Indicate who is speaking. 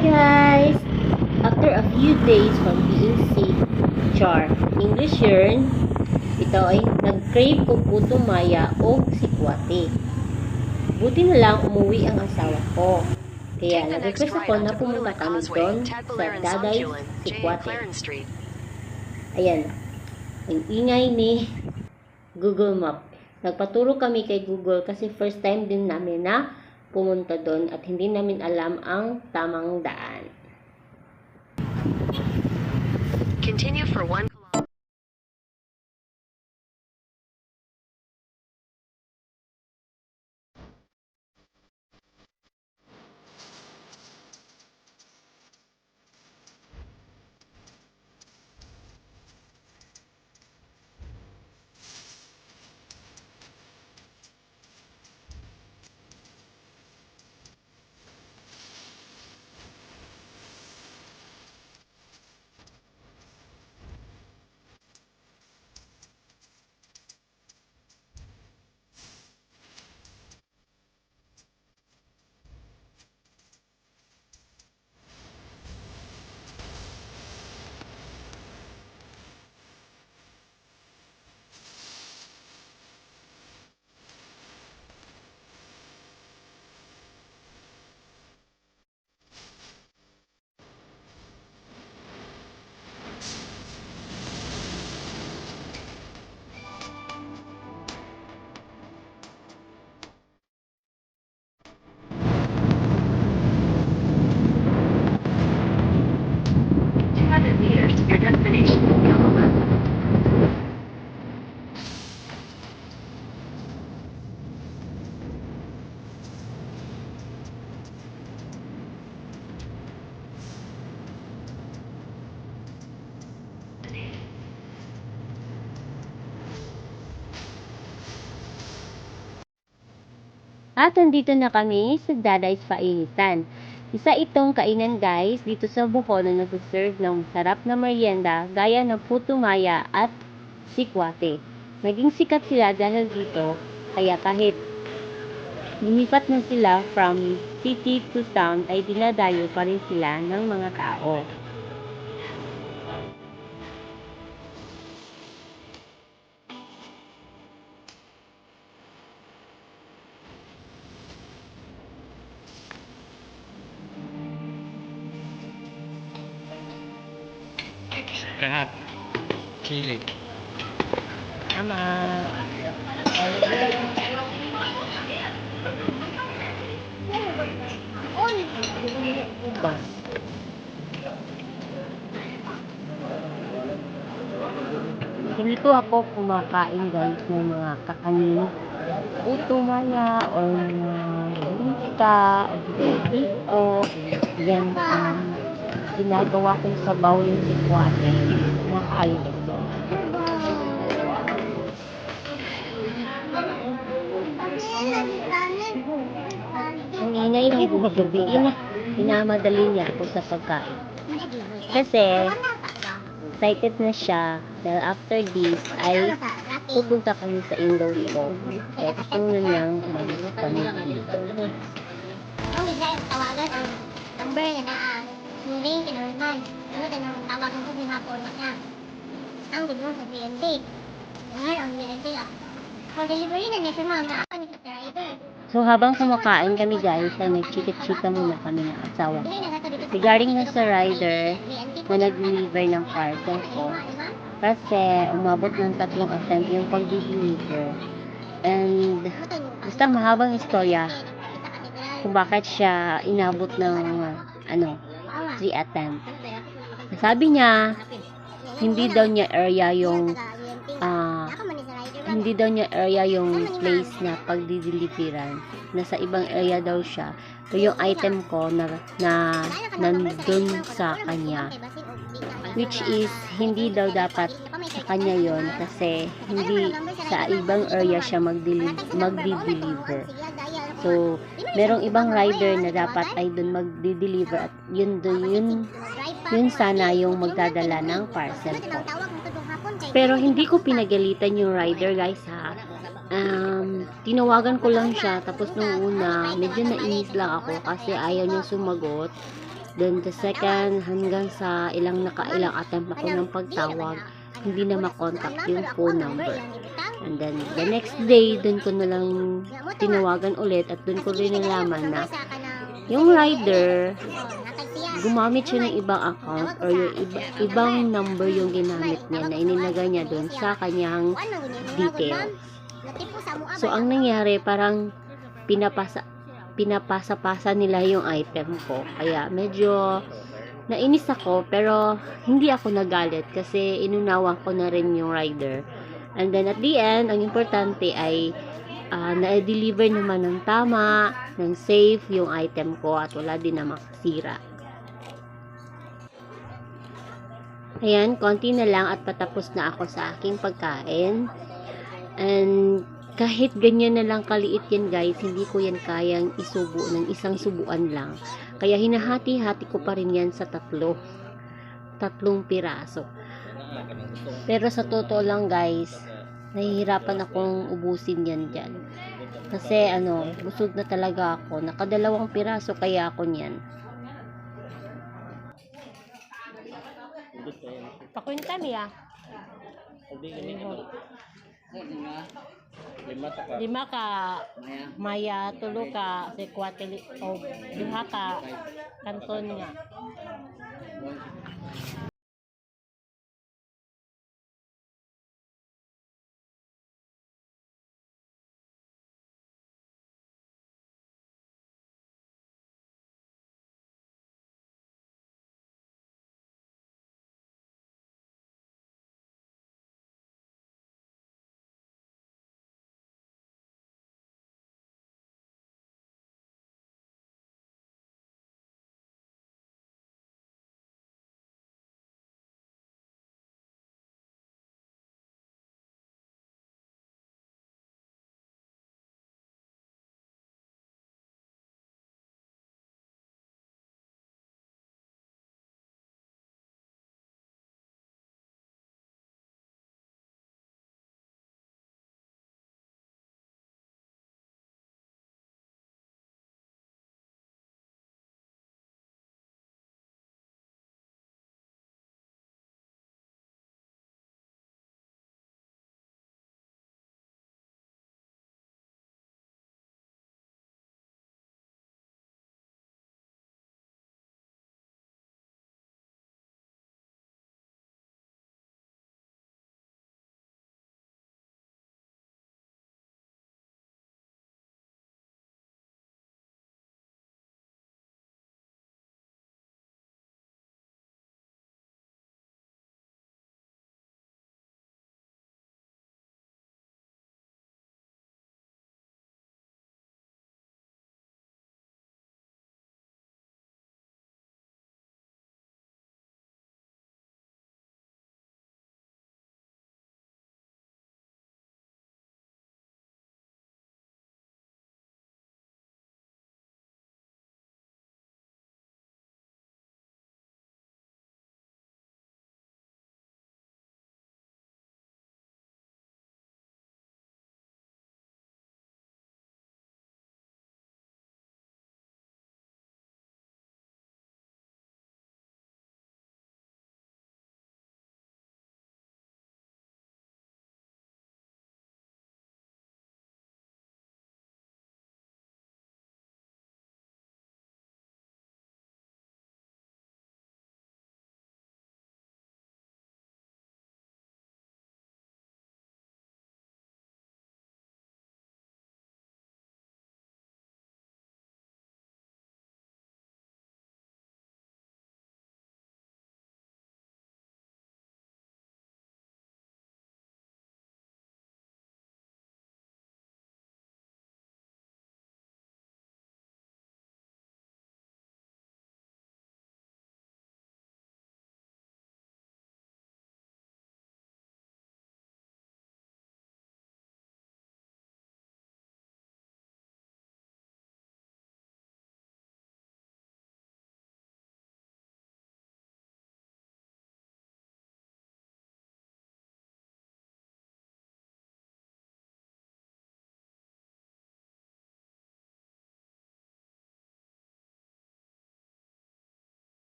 Speaker 1: guys! After a few days from being sick, char, English yarn, ito ay nag-crave ko puto maya o sikwate. Buti na lang umuwi ang asawa ko. Kaya nag-request ako na pumunta kami doon sa Daday Sikwate. Ayan, ang ingay ni Google Map. Nagpaturo kami kay Google kasi first time din namin na pumunta doon at hindi namin alam ang tamang daan.
Speaker 2: Continue for 1 kilometer. Meters to your destination, Caloma.
Speaker 1: At nandito na kami sa Daday's Painitan. Isa itong kainan guys dito sa Bohol na nag-serve ng sarap na merienda gaya ng puto maya at sikwate. Naging sikat sila dahil dito kaya kahit lumipat na sila from city to town ay dinadayo pa rin sila ng mga tao.
Speaker 3: Lahat. Chili.
Speaker 1: Tama. Ganito ako kumakain guys ng mga kakanin. Puto maya or mga lista o yan ang ginagawa kong sabaw yung sikwate. Nakakain ito. Ang ingay ng gabi na minamadali niya ako sa pagkain. Kasi excited na siya dahil after this ay pupunta kami sa in-laws ko. Kaya gusto na niyang umalis kami dito.
Speaker 4: Ang isa yung tawagan ang number niya na hindi kinulman. Ano din ang tawagan ko sinapon niya. Ang gusto sa BNT. Ngayon ang BNT for delivery na niya si mama. Ako ni driver.
Speaker 1: So habang kumakain kami guys, ay nagchika-chika muna kami ng asawa. Regarding na sa rider na nag-deliver ng parcel ko. Kasi umabot ng 3 attempt yung pag-deliver. And basta mahabang istorya kung bakit siya inabot ng 3 attempt. Sabi niya, hindi daw niya area yung place na pagdideliveran. Nasa ibang area daw siya. Pero yung item ko na nandun sa kanya. Which is, hindi daw dapat sa kanya yon kasi hindi sa ibang area siya magdi-deliver. So, merong ibang rider na dapat ay dun magdi-deliver at yun sana yung magdadala ng parcel ko. Pero hindi ko pinagalitan yung rider guys ha. Tinawagan ko lang siya tapos nung una medyo nainis lang ako kasi ayaw niya sumagot Then the second, hanggang sa ilang attempt ako ng pagtawag, hindi na makontak yung phone number. And then the next day, dun ko na lang tinawagan ulit at dun ko rin nalaman na yung rider, gumamit siya ng ibang account or yung ibang number yung ginamit niya na ininagay niya dun sa kanyang details. So, ang nangyari, parang pinapasa-pasa nila yung item ko. Kaya, medyo nainis ako, pero hindi ako nagalit kasi inunawan ko na rin yung rider. And then, at the end, ang importante ay na-deliver naman ng tama, ng safe yung item ko at wala din na makasira. Ayan, konti na lang at patapos na ako sa aking pagkain. And kahit ganyan na lang kaliit yan guys, hindi ko yan kayang isubo ng isang subuan lang. Kaya hinahati-hati ko pa rin yan sa tatlong piraso. Pero sa totoo lang guys, nahihirapan akong ubusin yan dyan. Kasi busog na talaga ako. Nakadalawang piraso kaya ako niyan. Pakunta niya. Lima ka maya, tulo ka si kwatili o duha ka kanton nga.